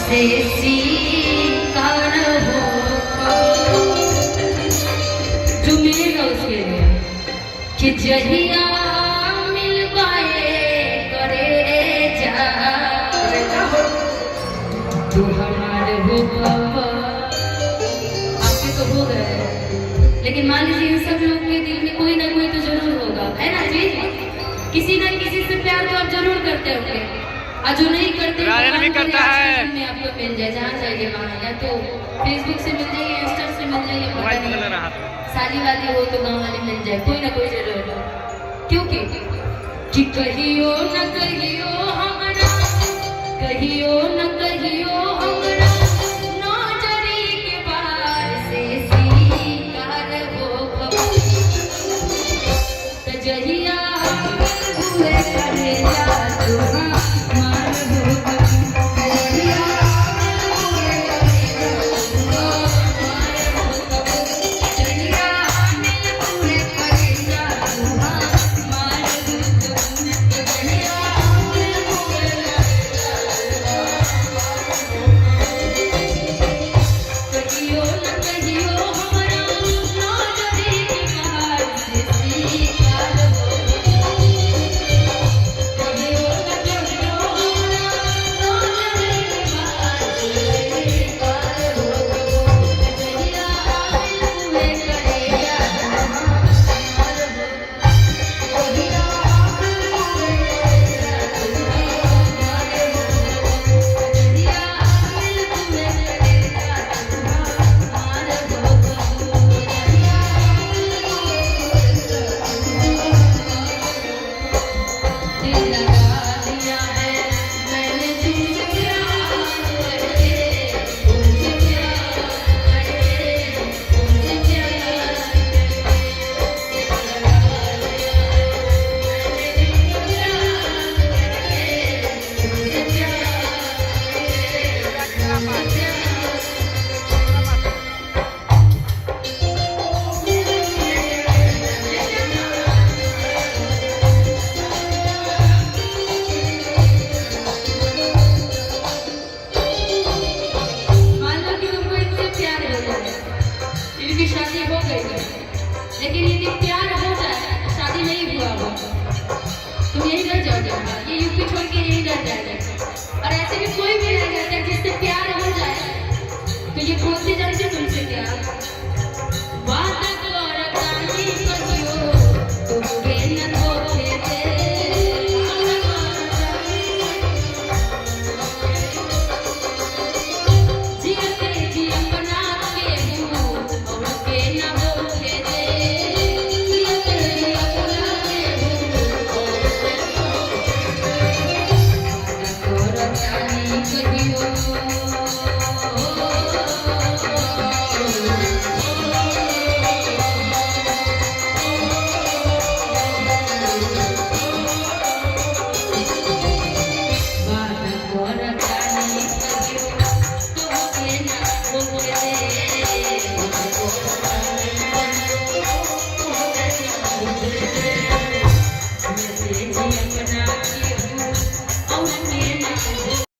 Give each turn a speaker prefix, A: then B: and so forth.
A: से स्वीकार हो जो मिलेगा उसके लिए कि जहिया मिल पाए करे जा तू हमारे हो पापा। आपके तो हो गए लेकिन मान लीजिए इन सब लोग के दिल में कोई ना कोई तो जरूर होगा, है ना जी? किसी ना किसी से प्यार तो आप जरूर करते होंगे और जो नहीं करते
B: भी करता है
A: में आपको मिल जाए, जहाँ जाइए वहाँ, या तो फेसबुक से मिल जाइए, इंस्टा से मिल जाइए, साली वाली हो तो गाँव वाली मिल जाए, कोई ना कोई जरूर हो। क्योंकि कि कहियो न कहियो हमारा कहियो